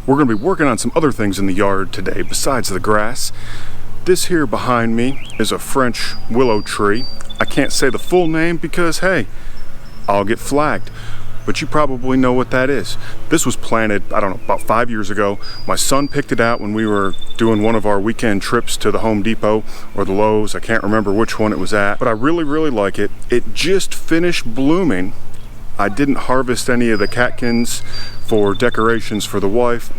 We're going to be working on some other things in the yard today besides the grass. This here behind me is a French willow tree. I can't say the full name because, hey, I'll get flagged. But you probably know what that is. This was planted, I don't know, about 5 years ago. My son picked it out when we were doing one of our weekend trips to the Home Depot or the Lowe's. I can't remember which one it was at, but I really, really like it. It just finished blooming. I didn't harvest any of the catkins for decorations for the wife.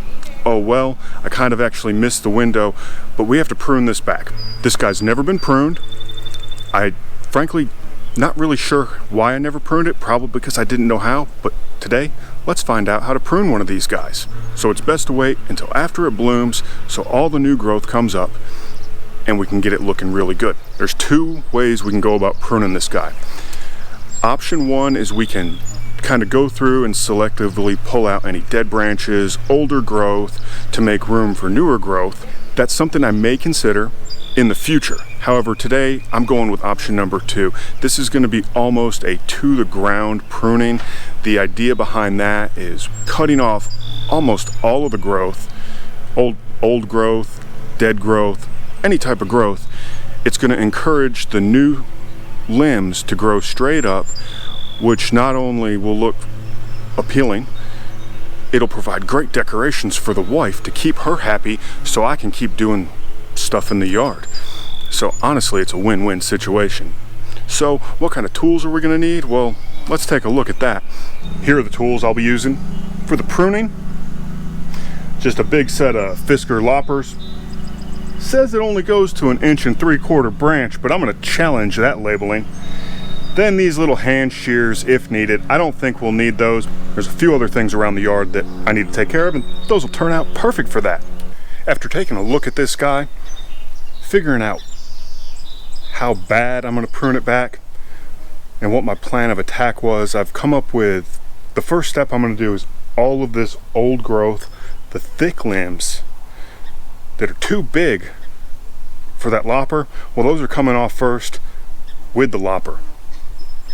Oh well, I kind of actually missed the window, but we have to prune this back. This guy's never been pruned. I frankly not really sure why I never pruned it, probably because I didn't know how, but today let's find out how to prune one of these guys. So it's best to wait until after it blooms so all the new growth comes up and we can get it looking really good. There's two ways we can go about pruning this guy. Option one is we can kind of go through and selectively pull out any dead branches, older growth to make room for newer growth. That's something I may consider in the future. However, today I'm going with option number two. This is going to be almost a to the ground pruning. The idea behind that is cutting off almost all of the growth, old growth, dead growth, any type of growth. It's going to encourage the new limbs to grow straight up, which not only will look appealing, it'll provide great decorations for the wife to keep her happy so I can keep doing stuff in the yard. So honestly, it's a win-win situation. So what kind of tools are we going to need? Well, let's take a look at that. Here are the tools I'll be using for the pruning. Just a big set of Fisker loppers. Says it only goes to 1 3/4 inch branch, but I'm going to challenge that labeling. Then these little hand shears if needed. I don't think we'll need those. There's a few other things around the yard that I need to take care of, and those will turn out perfect for that. After taking a look at this guy, figuring out how bad I'm going to prune it back and what my plan of attack was, I've come up with the first step I'm going to do is all of this old growth, the thick limbs that are too big for that lopper. Well, those are coming off first with the lopper.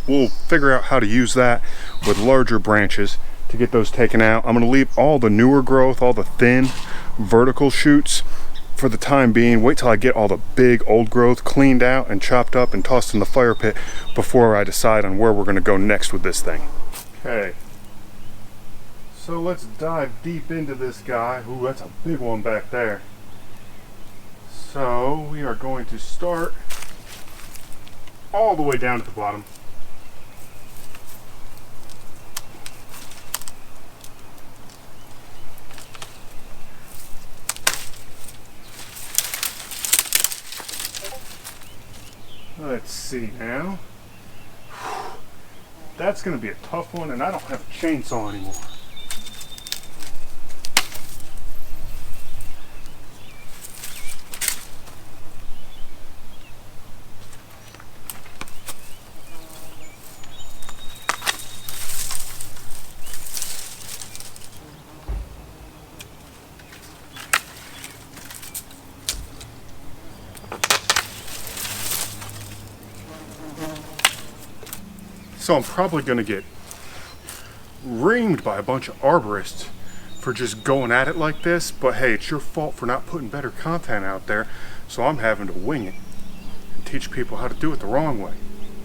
We'll figure out how to use that with larger branches to get those taken out. I'm going to leave all the newer growth, all the thin vertical shoots for the time being. Wait till I get all the big old growth cleaned out and chopped up and tossed in the fire pit before I decide on where we're going to go next with this thing. Okay, so let's dive deep into this guy. Ooh, that's a big one back there. So we are going to start all the way down at the bottom. Let's see now. That's going to be a tough one, and I don't have a chainsaw anymore. So I'm probably going to get reamed by a bunch of arborists for just going at it like this, but hey, it's your fault for not putting better content out there, so I'm having to wing it and teach people how to do it the wrong way.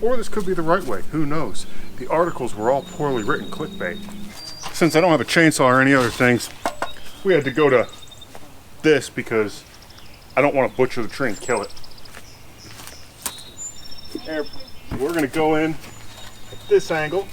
Or this could be the right way, who knows? The articles were all poorly written clickbait. Since I don't have a chainsaw or any other things, we had to go to this because I don't want to butcher the tree and kill it. And we're going to go in at this angle.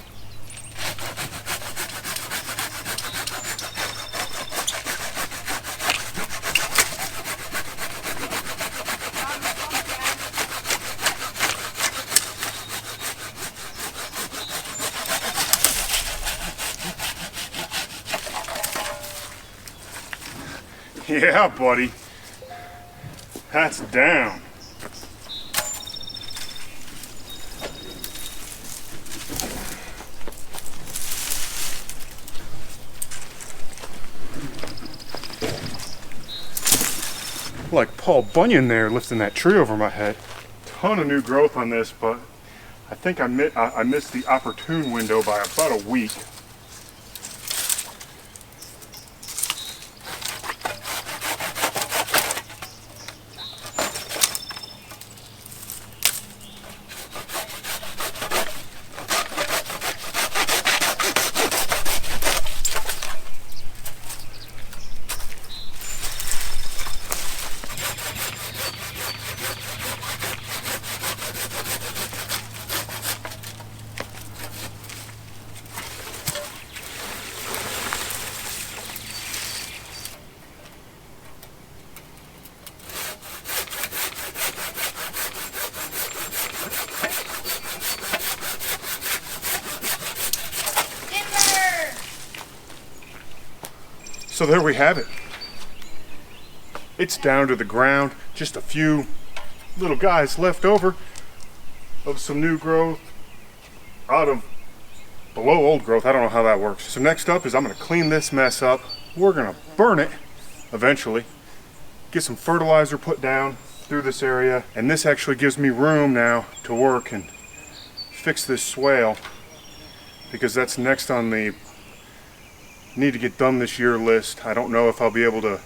Yeah, buddy. That's down. Like Paul Bunyan there lifting that tree over my head. Ton of new growth on this, but I think I missed the opportune window by about a week. So there we have it. It's down to the ground, just a few little guys left over of some new growth out of below old growth. I don't know how that works. So next up is I'm gonna clean this mess up. We're gonna burn it eventually, get some fertilizer put down through this area, and this actually gives me room now to work and fix this swale, because that's next on the need to get done this year list. I don't know if I'll be able to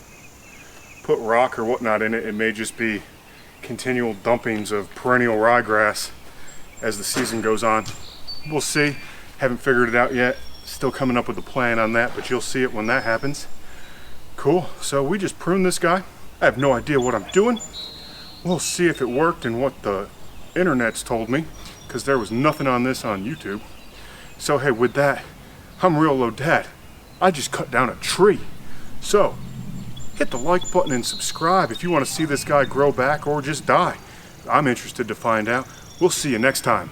put rock or whatnot in it. It may just be continual dumpings of perennial ryegrass as the season goes on. We'll see. Haven't figured it out yet. Still coming up with a plan on that, but you'll see it when that happens. Cool. So we just pruned this guy. I have no idea what I'm doing. We'll see if it worked and what the internet's told me, because there was nothing on this on YouTube. So hey, with that, I'm Real Low Dad. I just cut down a tree. So hit the like button and subscribe if you want to see this guy grow back or just die. I'm interested to find out. We'll see you next time.